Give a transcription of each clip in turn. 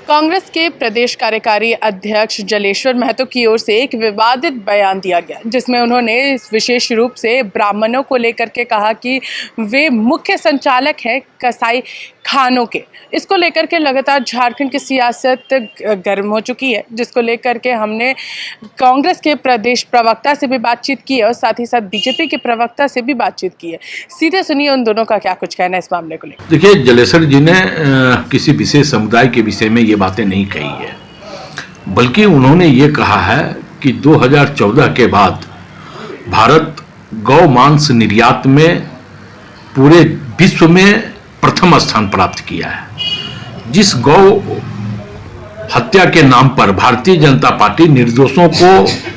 कांग्रेस के प्रदेश कार्यकारी अध्यक्ष जलेश्वर महतो की ओर से एक विवादित बयान दिया गया, जिसमें उन्होंने विशेष रूप से ब्राह्मणों को लेकर के कहा कि वे मुख्य संचालक हैं कसाई खानों के। इसको लेकर के लगातार झारखंड की सियासत गर्म हो चुकी है, जिसको लेकर के हमने कांग्रेस के प्रदेश प्रवक्ता से भी बातचीत की है और साथ ही साथ बीजेपी के प्रवक्ता से भी बातचीत की है। सीधे सुनिए उन दोनों का क्या कुछ कहना है इस मामले को लेकर। देखिए, जलेश्वर जी ने किसी विशेष समुदाय के विषय में ये बातें नहीं कही है, बल्कि उन्होंने ये कहा है कि 2014 के बाद भारत गौ मांस निर्यात में पूरे विश्व में प्रथम स्थान प्राप्त किया है। जिस गौ हत्या के नाम पर भारतीय जनता पार्टी निर्दोषों को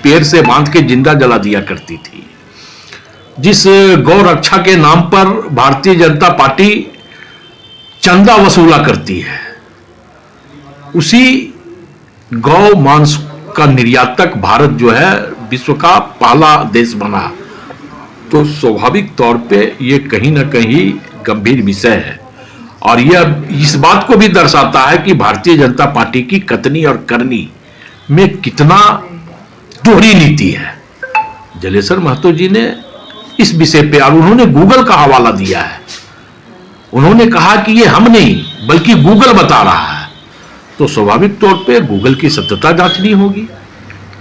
पेड़ से बांध के जिंदा जला दिया करती थी, जिस गौ रक्षा के नाम पर भारतीय जनता पार्टी चंदा वसूला करती है, उसी गौ मांस का निर्यातक भारत जो है विश्व का पहला देश बना। तो स्वाभाविक तौर पे ये कहीं ना कहीं गंभीर विषय है और यह इस बात को भी दर्शाता है कि भारतीय जनता पार्टी की कथनी और करनी में कितना दोहरी नीति है। जलेश्वर महतो जी ने इस विषय पे, और उन्होंने गूगल का हवाला दिया है, उन्होंने कहा कि ये हम नहीं बल्कि गूगल बता रहा है। तो स्वाभाविक तौर पे गूगल की सत्यता जांचनी होगी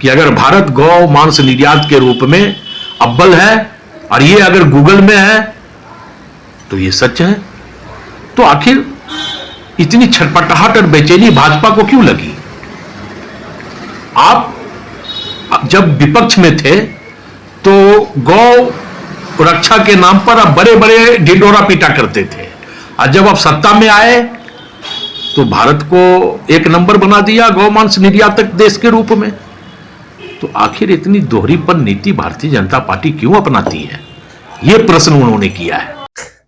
कि अगर भारत गौ मांस निर्यात के रूप में अव्वल है और ये अगर गूगल में है तो ये सच है। तो आखिर इतनी छटपटाहट और बेचैनी भाजपा को क्यों लगी? आप जब विपक्ष में थे तो गौ रक्षा के नाम पर आप बड़े बड़े ढिंढोरा पीटा करते थे, और जब आप सत्ता में आए तो भारत को एक नंबर बना दिया गौ मांस निर्यातक देश के रूप में। तो आखिर इतनी दोहरीपन नीति भारतीय जनता पार्टी क्यों अपनाती है, यह प्रश्न उन्होंने किया है।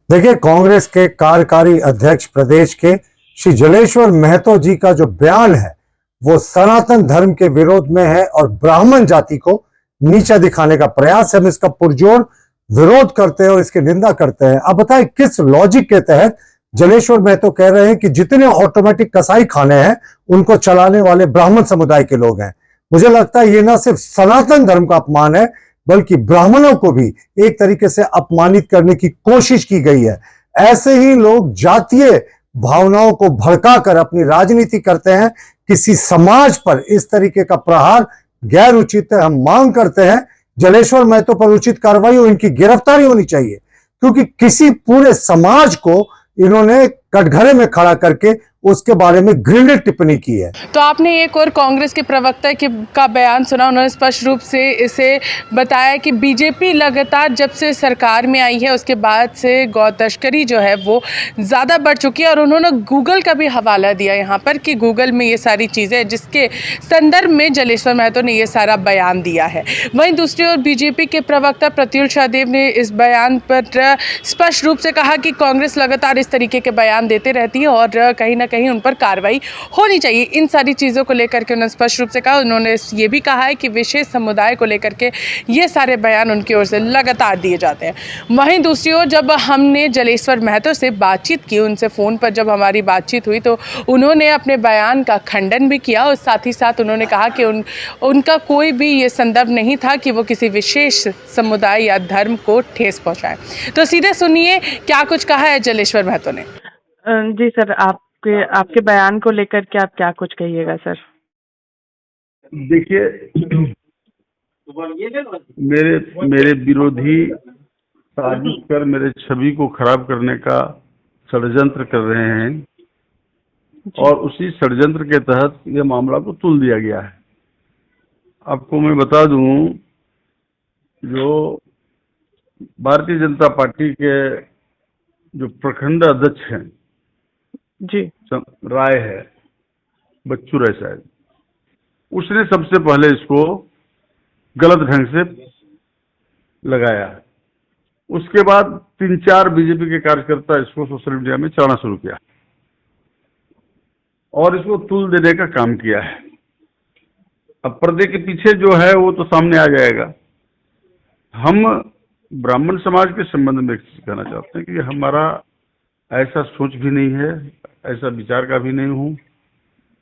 देखिए, कांग्रेस के कार्यकारी अध्यक्ष प्रदेश के श्री जलेश्वर महतो जी का जो बयान है वो सनातन धर्म के विरोध में है और ब्राह्मण जाति को नीचा दिखाने का प्रयास है। हम इसका पुरजोर विरोध करते हैं और इसकी निंदा करते हैं। अब बताएं किस लॉजिक के तहत जलेश्वर महतो कह रहे हैं कि जितने ऑटोमेटिक कसाई खाने हैं उनको चलाने वाले ब्राह्मण समुदाय के लोग हैं। मुझे लगता है ये ना सिर्फ सनातन धर्म का अपमान है बल्कि ब्राह्मणों को भी एक तरीके से अपमानित करने की कोशिश की गई है। ऐसे ही लोग जातीय भावनाओं को भड़काकर अपनी राजनीति करते हैं। किसी समाज पर इस तरीके का प्रहार गैर उचित है। हम मांग करते हैं जलेश्वर महतो पर उचित कार्रवाई और इनकी गिरफ्तारी होनी चाहिए, क्योंकि किसी पूरे समाज को इन्होंने कटघरे में खड़ा करके उसके बारे में घृणित टिप्पणी की है। तो आपने एक और कांग्रेस के प्रवक्ता का बयान सुना, उन्होंने स्पष्ट रूप से इसे बताया कि बीजेपी लगातार जब से सरकार में आई है उसके बाद से गौ तस्करी जो है वो ज़्यादा बढ़ चुकी है, और उन्होंने गूगल का भी हवाला दिया यहाँ पर कि गूगल में ये सारी चीज़ें, जिसके संदर्भ में जलेश्वर महतो ने ये सारा बयान दिया है। वहीं दूसरी ओर बीजेपी के प्रवक्ता प्रत्युल शाहदेव ने इस बयान पर स्पष्ट रूप से कहा कि कांग्रेस लगातार इस तरीके के बयान देते रहती है और कहीं ना कहीं उन पर कार्रवाई होनी चाहिए। इन सारी चीज़ों को लेकर के उन्होंने स्पष्ट रूप से कहा। उन्होंने ये भी कहा है कि विशेष समुदाय को लेकर के ये सारे बयान उनकी ओर से लगातार दिए जाते हैं। वहीं दूसरी ओर जब हमने जलेश्वर महतो से बातचीत की, उनसे फ़ोन पर जब हमारी बातचीत हुई, तो उन्होंने अपने बयान का खंडन भी किया और साथ ही साथ उन्होंने कहा कि उनका कोई भी ये संदर्भ नहीं था कि वो किसी विशेष समुदाय या धर्म को ठेस पहुँचाए। तो सीधे सुनिए क्या कुछ कहा है जलेश्वर महतो ने। जी सर, आपके बयान को लेकर के आप क्या कुछ कहिएगा सर? देखिए, मेरे विरोधी साजिश कर मेरे छवि को खराब करने का षड्यंत्र कर रहे हैं और उसी षड्यंत्र के तहत यह मामला को तुल दिया गया है। आपको मैं बता दूं, जो भारतीय जनता पार्टी के जो प्रखंड अध्यक्ष हैं जी, राय है, बच्चू राय शायद, उसने सबसे पहले इसको गलत ढंग से लगाया। उसके बाद 3-4 बीजेपी के कार्यकर्ता इसको सोशल मीडिया में चढ़ाना शुरू किया और इसको तुल देने का काम किया है। अब पर्दे के पीछे जो है वो तो सामने आ जाएगा। हम ब्राह्मण समाज के संबंध में एक चीज कहना चाहते हैं कि हमारा ऐसा सोच भी नहीं है, ऐसा विचार का भी नहीं हूँ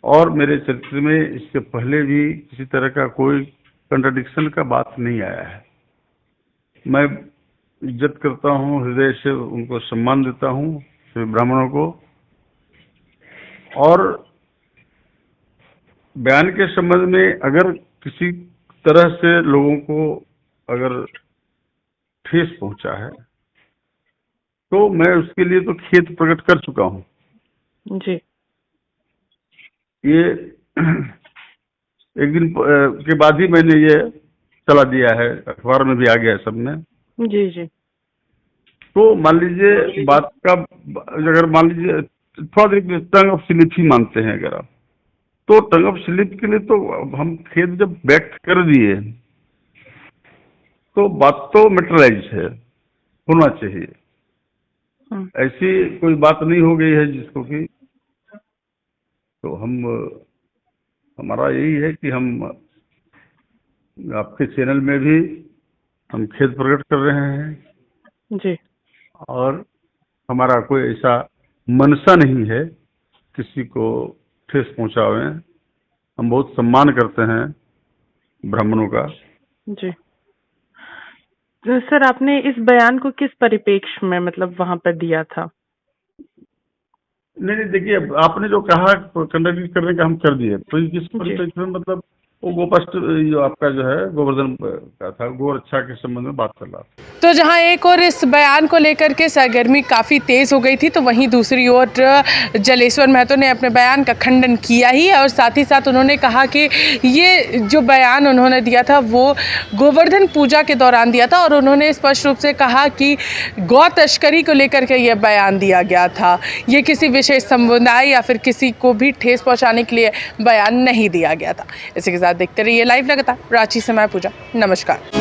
और मेरे चरित्र में इससे पहले भी किसी तरह का कोई कंट्राडिक्शन का बात नहीं आया है। मैं इज्जत करता हूँ, हृदय से उनको सम्मान देता हूँ, सभी ब्राह्मणों को। और बयान के संबंध में अगर किसी तरह से लोगों को अगर ठेस पहुंचा है तो मैं उसके लिए तो खेद प्रकट कर चुका हूँ। जी ये एक दिन के बाद ही मैंने ये चला दिया है, अखबार में भी आ गया है सब में। जी जी तो मान लीजिए बात का, अगर मान लीजिए थोड़ा देर टंग ऑफ स्लिप ही मानते हैं अगर आप, तो टंग ऑफ स्लिप के लिए तो हम खेद जब व्यक्त कर दिए तो बात तो मेटराइज है, होना चाहिए। ऐसी कोई बात नहीं हो गई है जिसको कि, तो हमारा यही है कि हम आपके चैनल में भी हम खेद प्रकट कर रहे हैं जी और हमारा कोई ऐसा मनसा नहीं है किसी को ठेस पहुंचावे। हम बहुत सम्मान करते हैं ब्राह्मणों का। जी। तो सर आपने इस बयान को किस परिप्रेक्ष्य में मतलब वहां पर दिया था? नहीं देखिए, आपने जो कहा कंट्राडिक्ट करने का हम कर दिए, तो किस परिप्रेक्ष्य में, मतलब वो गोपाष्ट जो आपका जो है गोवर्धन का था, गो रक्षा के संबंध में बात कर रहा था। तो जहां एक और इस बयान को लेकर के सरगर्मी काफ़ी तेज़ हो गई थी, तो वहीं दूसरी ओर जलेश्वर महतो ने अपने बयान का खंडन किया ही और साथ ही साथ उन्होंने कहा कि ये जो बयान उन्होंने दिया था वो गोवर्धन पूजा के दौरान दिया था और उन्होंने स्पष्ट रूप से कहा कि गौ तस्करी को लेकर के ये बयान दिया गया था, ये किसी विशेष समुदाय या फिर किसी को भी ठेस पहुँचाने के लिए बयान नहीं दिया गया था। इसी के साथ देखते रहिए लाइव लगातार। रांची से मैं पूजा, नमस्कार।